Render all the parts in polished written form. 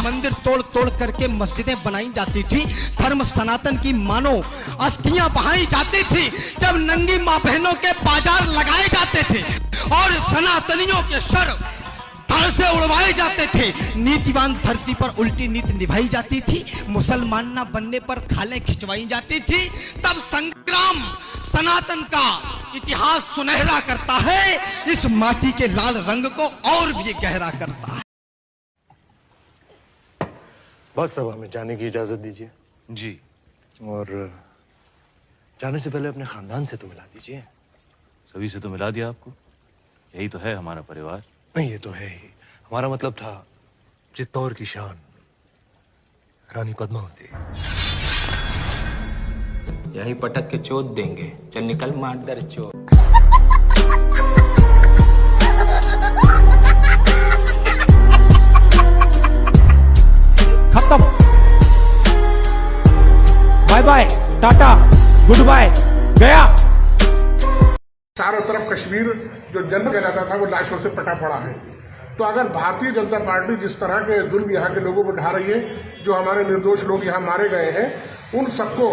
मंदिर तोड़ तोड़ करके मस्जिदें बनाई जाती थी, धर्म सनातन की मानो अस्थियां बहाई जाती थी, जब नंगी मां बहनों के बाजार लगाए जाते थे और सनातनियों के सर धड़ से उड़वाए जाते थे, नीतिवान धरती पर उल्टी नीति निभाई जाती थी, मुसलमान न बनने पर खालें खिंचवाई जाती थी, तब संग्राम सनातन का इतिहास सुनहरा करता है, इस माटी के लाल रंग को और भी गहरा करता है। बस अब हमें जाने की इजाजत दीजिए। जी। और जाने से पहले अपने खानदान से तो मिला दीजिए। सभी से तो मिला दिया आपको, यही तो है हमारा परिवार। नहीं, ये तो है ही। हमारा मतलब था चित्तौड़ की शान रानी पद्मावती। यही पटक के चोट देंगे। चल निकल मादर चोट। खत्म। Bye bye, tata, goodbye, गया। चारों तरफ कश्मीर जो जन्म कहलाता था वो लाशों से पटा पड़ा है। तो अगर भारतीय जनता पार्टी जिस तरह के जुल्म यहाँ के लोगों को ढा रही है, जो हमारे निर्दोष लोग यहाँ मारे गए हैं, उन सबको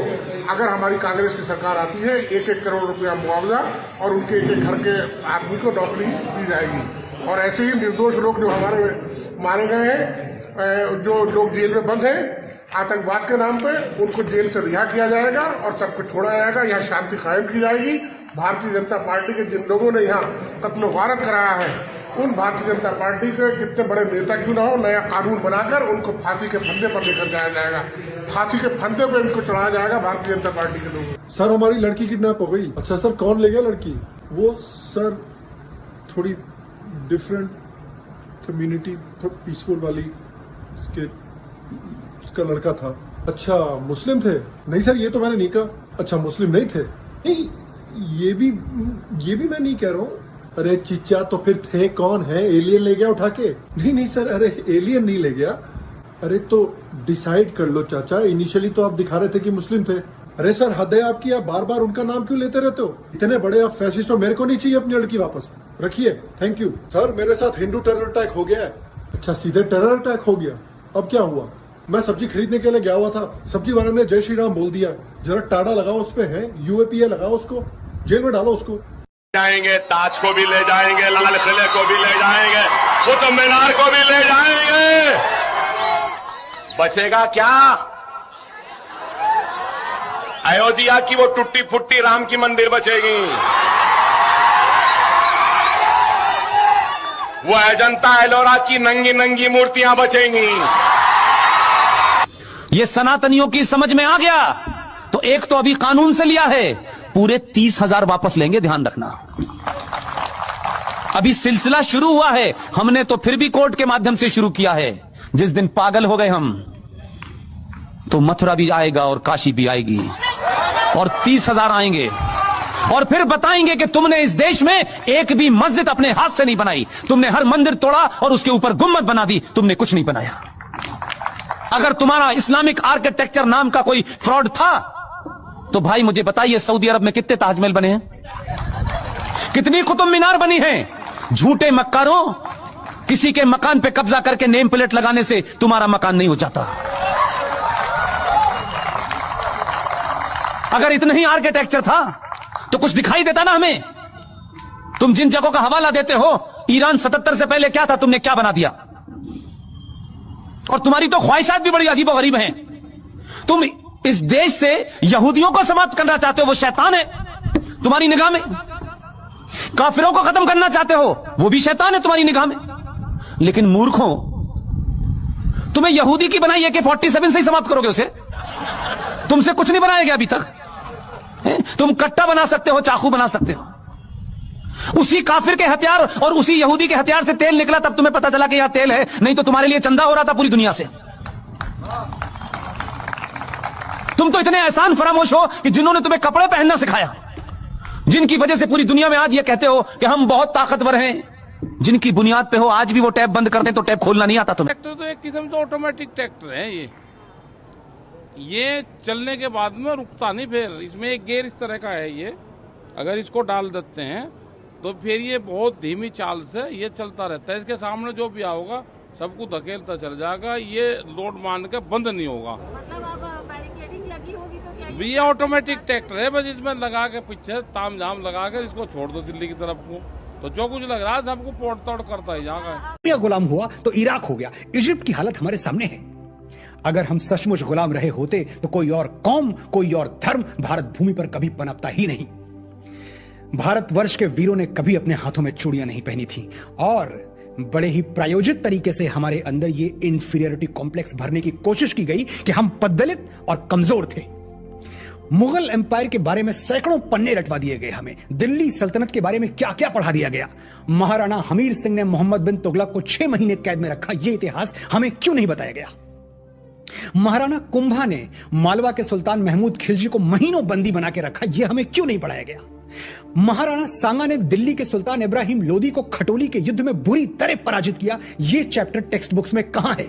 अगर हमारी कांग्रेस की सरकार आती है 1-1 करोड़ रुपया मुआवजा और उनके एक घर के आदमी को नौकरी दी जाएगी। और ऐसे ही निर्दोष लोग जो हमारे मारे गए हैं, जो लोग जेल में बंद हैं आतंकवाद के नाम पे, उनको जेल से रिहा किया जाएगा और सबको छोड़ा जाएगा। यहाँ शांति कायम की जाएगी। भारतीय जनता पार्टी के जिन लोगों ने यहाँ कत्लो गारत कराया है, उन भारतीय जनता पार्टी के कितने बड़े नेता क्यों ना हो, नया कानून बनाकर उनको फांसी के फंदे पर लेकर जाया जाएगा। फांसी के फंदे पर इनको चढ़ाया जाएगा भारतीय जनता पार्टी के लोग। सर हमारी लड़की किडनैप हो गई। अच्छा सर, कौन ले गया लड़की? वो सर थोड़ी डिफरेंट कम्युनिटी, पीसफुल वाली उसका लड़का था। अच्छा मुस्लिम थे? नहीं सर, ये तो मैंने नहीं कहा। अच्छा मुस्लिम नहीं थे? नहीं, ये भी मैं नहीं कह रहा हूँ। अरे चिच्चा, तो फिर थे कौन है? एलियन ले गया उठा के? नहीं नहीं सर, अरे एलियन नहीं ले गया। अरे तो डिसाइड कर लो चाचा, इनिशियली तो आप दिखा रहे थे कि मुस्लिम थे। अरे सर हद है आपकी, आप बार बार उनका नाम क्यों लेते रहते हो? इतने बड़े आप फैसिस्ट हो। मेरे को नहीं चाहिए अपनी लड़की, वापस रखिए। Thank you sir. मेरे साथ हिंदू टेरर अटैक हो गया है। अच्छा सीधे टेरर अटैक हो गया? अब क्या हुआ? मैं सब्जी खरीदने के लिए गया हुआ था, सब्जी वाले ने जय श्री राम बोल दिया। जरा टाड़ा लगाओ उस पे, है यूएपीए लगाओ, उसको जेल में डालो उसको। जाएंगे, ताज को भी ले जाएंगे, लाल किले को भी ले जाएंगे, कुतुब मीनार को भी ले जाएंगे। बचेगा क्या? अयोध्या की वो टूटी फुट्टी राम की मंदिर बचेगी। वो अजंता एलोरा की नंगी नंगी मूर्तियां बचेंगी। ये सनातनियों की समझ में आ गया तो एक तो अभी कानून से लिया है, पूरे 30,000 वापस लेंगे, ध्यान रखना। अभी सिलसिला शुरू हुआ है, हमने तो फिर भी कोर्ट के माध्यम से शुरू किया है। जिस दिन पागल हो गए हम, तो मथुरा भी आएगा और काशी भी आएगी और 30,000 आएंगे और फिर बताएंगे कि तुमने इस देश में एक भी मस्जिद अपने हाथ से नहीं बनाई, तुमने हर मंदिर तोड़ा और उसके ऊपर गुम्मद बना दी, तुमने कुछ नहीं बनाया। अगर तुम्हारा इस्लामिक आर्किटेक्चर नाम का कोई फ्रॉड था तो भाई मुझे बताइए, सऊदी अरब में कितने ताजमहल बने हैं, कितनी कुतुब मीनार बनी है? झूठे मक्कारों, किसी के मकान पे कब्जा करके नेम प्लेट लगाने से तुम्हारा मकान नहीं हो जाता। अगर इतना ही आर्किटेक्चर था तो कुछ दिखाई देता ना हमें। तुम जिन जगहों का हवाला देते हो, ईरान 77 से पहले क्या था, तुमने क्या बना दिया? और तुम्हारी तो ख्वाहिशात भी बड़ी अजीब और गरीब हैं। तुम इस देश से यहूदियों को समाप्त करना चाहते हो, वो शैतान है तुम्हारी निगाह में। काफिरों को खत्म करना चाहते हो, वो भी शैतान है तुम्हारी निगाह में। लेकिन मूर्खों, तुम्हें यहूदी की बनाई AK-47 से ही समाप्त करोगे उसे? तुमसे कुछ नहीं बनाया गया अभी तक। तुम कट्टा बना सकते हो, चाकू बना सकते हो। उसी काफिर के हथियार और उसी यहूदी के हथियार से तेल निकला, तब तुम्हें पता चला कि यह तेल है, नहीं तो तुम्हारे लिए चंदा हो रहा था पूरी दुनिया से। तुम तो इतने एहसान फरामोश हो कि जिन्होंने तुम्हें कपड़े पहनना सिखाया, जिनकी वजह से पूरी दुनिया में आज ये कहते हो कि हम बहुत ताकतवर हैं, जिनकी बुनियाद पे हो आज भी वो टैप बंद करते तो टैप खोलना नहीं आता तुम्हें। ट्रैक्टर तो एक किस्म से ऑटोमेटिक ट्रैक्टर है। ये चलने के बाद में रुकता नहीं, फिर इसमें एक गियर इस तरह का है। ये अगर इसको डाल देते हैं तो फिर ये बहुत धीमी चाल से ये चलता रहता है। इसके सामने जो भी आओगा सबको धकेलता चला जाएगा। ये लोड मान के बंद नहीं होगा। मतलब अब बैरिकेडिंग लगी होगी तो क्या ये ऑटोमेटिक ट्रैक्टर है, बस इसमें लगा के पीछे ताम झाम लगा के इसको छोड़ दो दिल्ली की तरफ को, तो जो कुछ लग रहा है सबको पोड़ तोड़ करता ही जाएगा। गुलाम हुआ तो इराक हो गया। इजिप्ट की हालत हमारे सामने है। अगर हम सचमुच गुलाम रहे होते तो कोई और कौम, कोई और धर्म भारत भूमि पर कभी पनपता ही नहीं। भारतवर्ष के वीरों ने कभी अपने हाथों में चूड़ियां नहीं पहनी थी और बड़े ही प्रायोजित तरीके से हमारे अंदर ये इंफीरियरिटी कॉम्प्लेक्स भरने की कोशिश की गई कि हम पद्दलित और कमजोर थे। मुगल एम्पायर के बारे में सैकड़ों पन्ने रटवा दिए गए हमें। दिल्ली सल्तनत के बारे में क्या क्या पढ़ा दिया गया। महाराणा हमीर सिंह ने मोहम्मद बिन तुगलक को 6 महीने कैद में रखा, यह इतिहास हमें क्यों नहीं बताया गया। महाराणा कुंभा ने मालवा के सुल्तान महमूद खिलजी को महीनों बंदी बना के रखा, यह हमें क्यों नहीं पढ़ाया गया। महाराणा सांगा ने दिल्ली के सुल्तान इब्राहिम लोदी को खटोली के युद्ध में बुरी तरह पराजित किया, यह चैप्टर टेक्स्ट बुक्स में कहां है।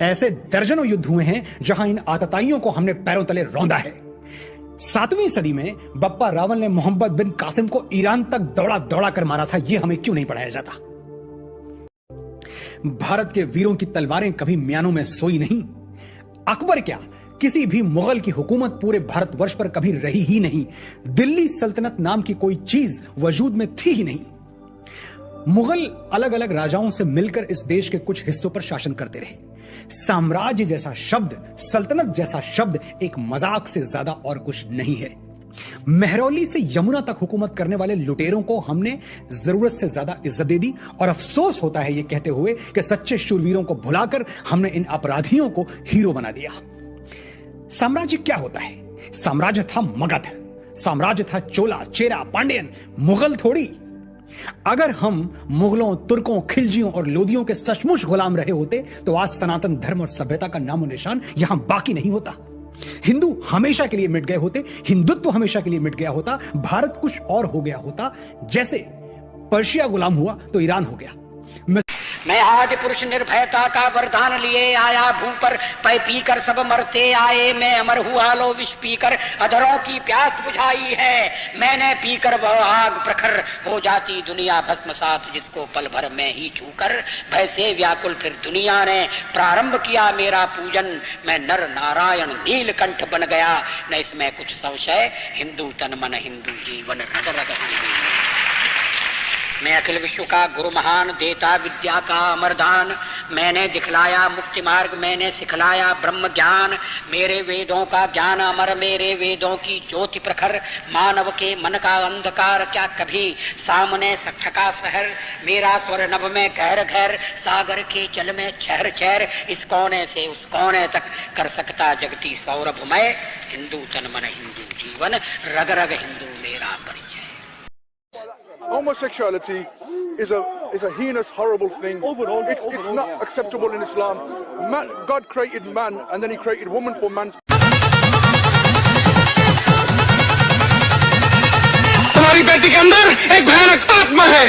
ऐसे दर्जनों युद्ध हुए हैं जहां इन आतताइयों को हमने पैरों तले रौंदा है। 7वीं सदी में बप्पा रावल ने मोहम्मद बिन कासिम को ईरान तक दौड़ा दौड़ा कर मारा था, यह हमें क्यों नहीं पढ़ाया जाता। भारत के वीरों की तलवारें कभी म्यानों में सोई नहीं। अकबर क्या, किसी भी मुगल की हुकूमत पूरे भारतवर्ष पर कभी रही ही नहीं। दिल्ली सल्तनत नाम की कोई चीज वजूद में थी ही नहीं। मुगल अलग अलग राजाओं से मिलकर इस देश के कुछ हिस्सों पर शासन करते रहे। साम्राज्य जैसा शब्द, सल्तनत जैसा शब्द एक मजाक से ज्यादा और कुछ नहीं है। महरौली से यमुना तक हुकूमत करने वाले लुटेरों को हमने जरूरत से ज्यादा इज्जत दे दी और अफसोस होता है यह कहते हुए कि सच्चे शूरवीरों को भुलाकर हमने इन अपराधियों को हीरो बना दिया। साम्राज्य क्या होता है? साम्राज्य था मगध, साम्राज्य था चोला, चेरा, पांड्यन, मुगल थोड़ी। अगर हम मुगलों, तुर्कों, खिलजियों और लोदियों के सचमुच गुलाम रहे होते तो आज सनातन धर्म और सभ्यता का नामो निशान यहां बाकी नहीं होता। हिंदू हमेशा के लिए मिट गए होते, हिंदुत्व हमेशा के लिए मिट गया होता, भारत कुछ और हो गया होता। जैसे पर्शिया गुलाम हुआ तो ईरान हो गया। मैं आदि पुरुष निर्भयता का वरदान लिए आया, भू पर पै पी कर सब मरते आए। मैं अमर हुआ लो विष पी कर अधरों की प्यास बुझाई है। मैंने पी कर वह आग प्रखर हो जाती दुनिया भस्मसात, जिसको पल भर में ही छूकर भय से व्याकुल फिर दुनिया ने प्रारंभ किया मेरा पूजन। मैं नर नारायण नीलकंठ बन गया, न इसमें कुछ संशय। हिंदू तन मन, हिंदू जीवन, रग रग हिंदू। मैं अखिल विश्व का गुरु महान, देता विद्या का अमरदान। मैंने दिखलाया मुक्ति मार्ग, मैंने सिखलाया ब्रह्म ज्ञान। मेरे वेदों का ज्ञान अमर, मेरे वेदों की ज्योति प्रखर। मानव के मन का अंधकार क्या कभी सामने सखा शहर। मेरा स्वर नभ में गहर गहर, सागर के जल में चहर चहर। इस कोने से उस कोने तक कर सकता जगती सौरभमय। हिंदू तन मन, हिंदू जीवन, रग रग हिंदू मेरा परिचय। Homosexuality is a heinous, horrible thing. It's not acceptable in Islam. God created man and then he created woman for man. तुम्हारी बेटी के अंदर एक भयानक आत्मा है।